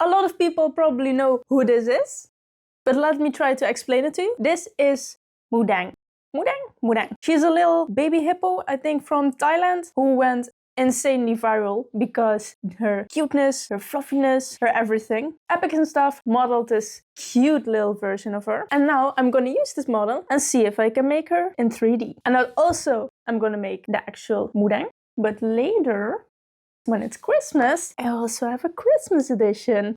A lot of people probably know who this is, but let me try to explain it to you. This is Mudang. Mudang. She's a little baby hippo, I think from Thailand, who went insanely viral because her cuteness, her fluffiness, her everything. Epic and Stuff modeled this cute little version of her. And now I'm gonna use this model and see if I can make her in 3D. And I'm gonna make the actual Mudang. But later, when it's Christmas, I also have a Christmas edition.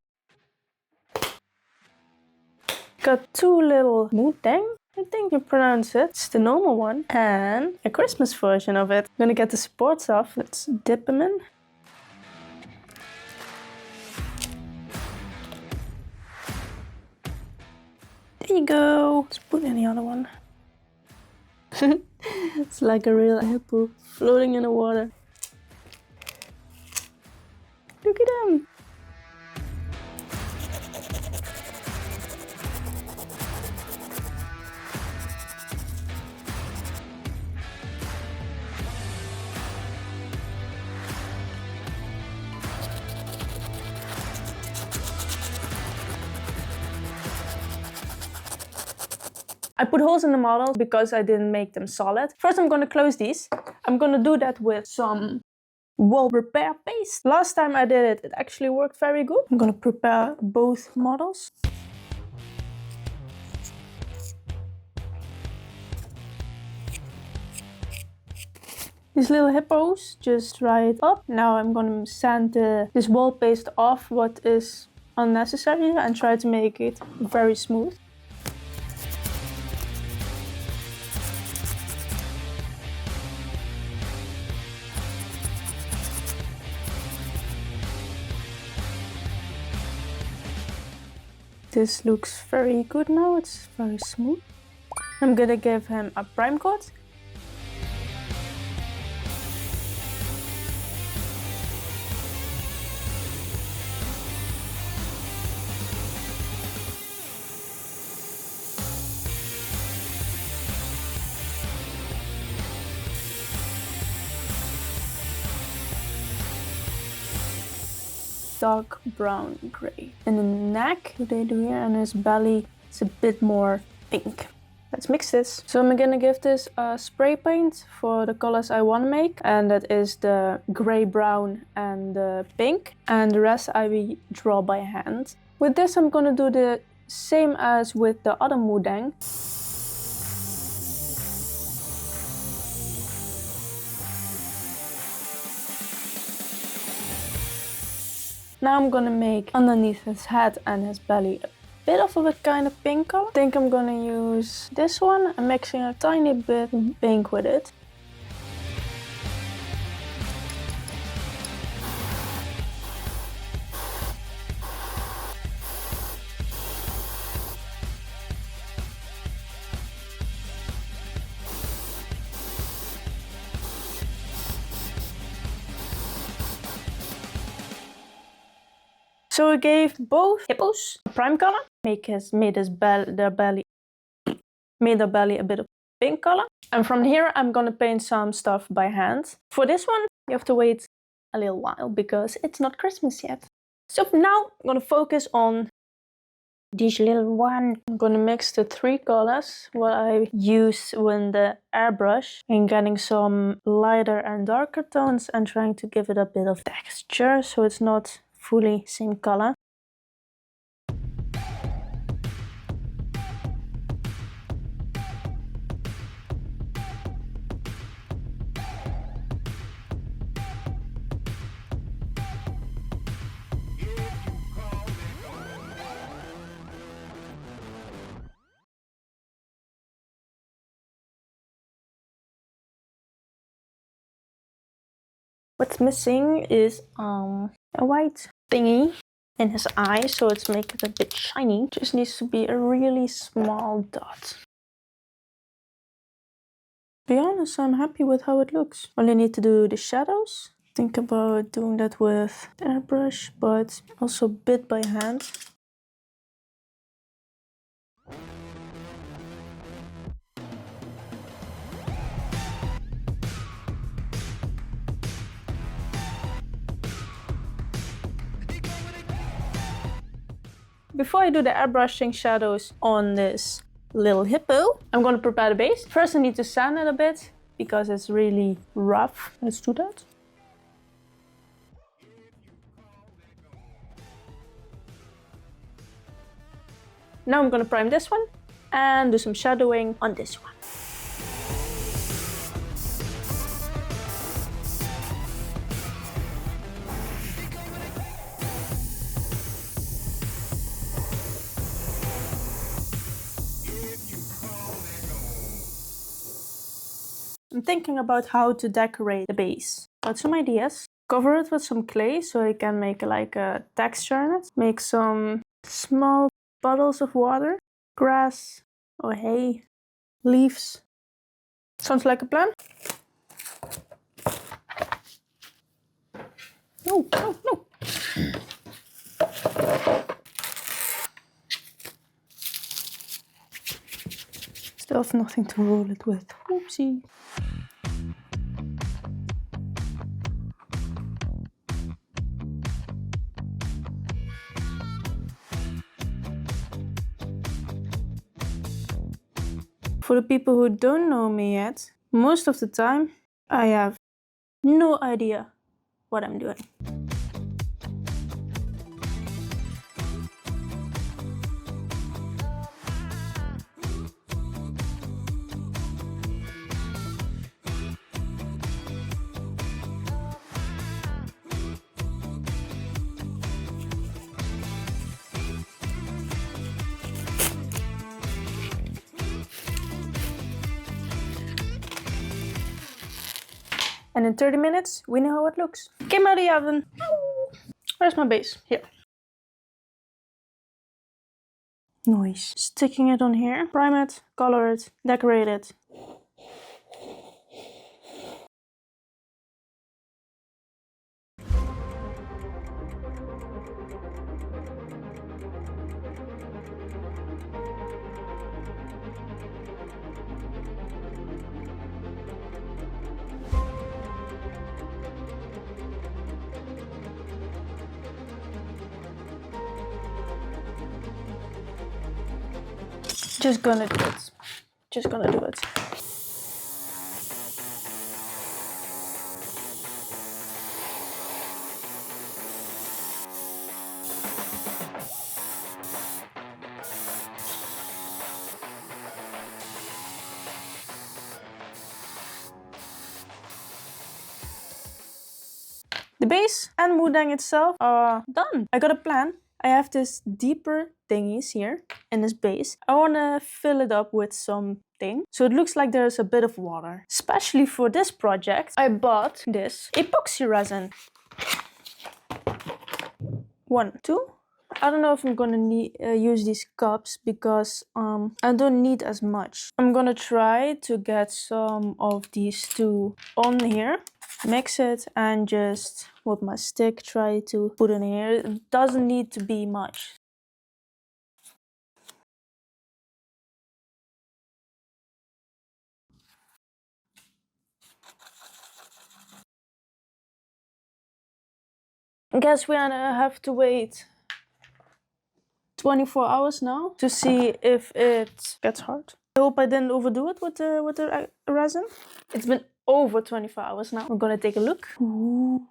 Got two little Mudang, I think you pronounce it. It's the normal one and a Christmas version of it. I'm gonna get the supports off. Let's dip them in. There you go. Let's put in the other one. It's like a real hippo floating in the water. Look at him. I put holes in the model because I didn't make them solid. First I'm gonna close these. I'm gonna do that with some wall repair paste. Last time I did it, it actually worked very good. I'm gonna prepare both models. These little hippos just right up. Now I'm gonna sand this wall paste off what is unnecessary and try to make it very smooth. This looks very good now, it's very smooth. I'm gonna give him a prime coat. Dark brown gray. In the neck, what they do here, and his belly, it's a bit more pink. Let's mix this. So I'm gonna give this a spray paint for the colors I want to make, and that is the gray, brown, and the pink. And the rest I will draw by hand. With this, I'm gonna do the same as with the other Mudang. Now I'm gonna make underneath his head and his belly a bit of a kind of pink color. I think I'm gonna use this one and mixing a tiny bit of pink with it. So I gave both hippos a prime color, made their belly a bit of pink color. And from here I'm gonna paint some stuff by hand. For this one you have to wait a little while because it's not Christmas yet. So now I'm gonna focus on this little one. I'm gonna mix the three colors what I use with the airbrush and getting some lighter and darker tones and trying to give it a bit of texture so it's not fully same color. What's missing is a white thingy in his eye, so it's make it a bit shiny. Just needs to be a really small dot. To be honest, I'm happy with how it looks. Only need to do the shadows. Think about doing that with the airbrush, but also bit by hand. Before I do the airbrushing shadows on this little hippo, I'm gonna prepare the base. First I need to sand it a bit because it's really rough. Let's do that. Now I'm gonna prime this one and do some shadowing on this one. I'm thinking about how to decorate the base. Got some ideas. Cover it with some clay so I can make like a texture in it. Make some small bottles of water, grass or hay, leaves. Sounds like a plan? No, no, no. Still have nothing to roll it with. Oopsie. For the people who don't know me yet, most of the time I have no idea what I'm doing. And in 30 minutes, we know how it looks. Came out of the oven. Where's my base? Here. Nice. Sticking it on here. Prime it, color it, decorate it. Just gonna do it. Just gonna do it. The base and Mudang itself are done. I got a plan. I have this deeper thingies here in this base. I want to fill it up with something so it looks like there's a bit of water. Especially for this project, I bought this epoxy resin. 1, 2. I don't know if I'm gonna use these cups because I don't need as much. I'm gonna try to get some of these two on here, mix it, and just with my stick try to put in here. It doesn't need to be much. I guess we have to wait 24 hours now to see if it gets hard. I hope I didn't overdo it with the resin. It's been over 24 hours now. I'm gonna take a look. Ooh.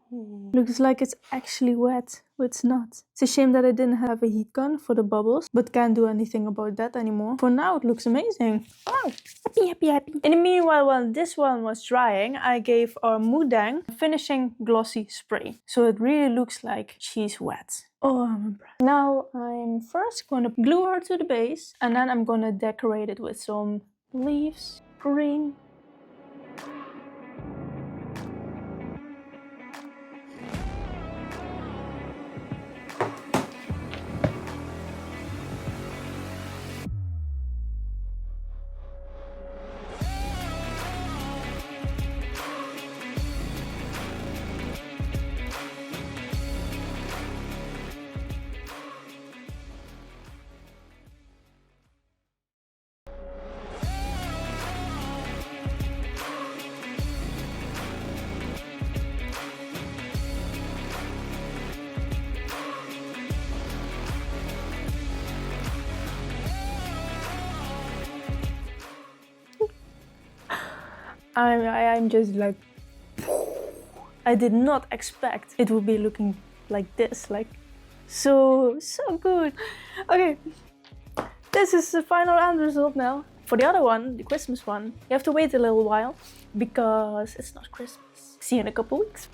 Looks like it's actually wet, but it's not. It's a shame that I didn't have a heat gun for the bubbles, but can't do anything about that anymore. For now, it looks amazing. Wow, happy, happy, happy. In the meanwhile, while this one was drying, I gave our Mudang finishing glossy spray. So it really looks like she's wet. Oh, I'm impressed. Now I'm first gonna glue her to the base and then I'm gonna decorate it with some leaves, green. I'm just like, I did not expect it would be looking like this, like so good. Okay, this is the final end result now. For the other one, the Christmas one, you have to wait a little while because it's not Christmas. See you in a couple weeks.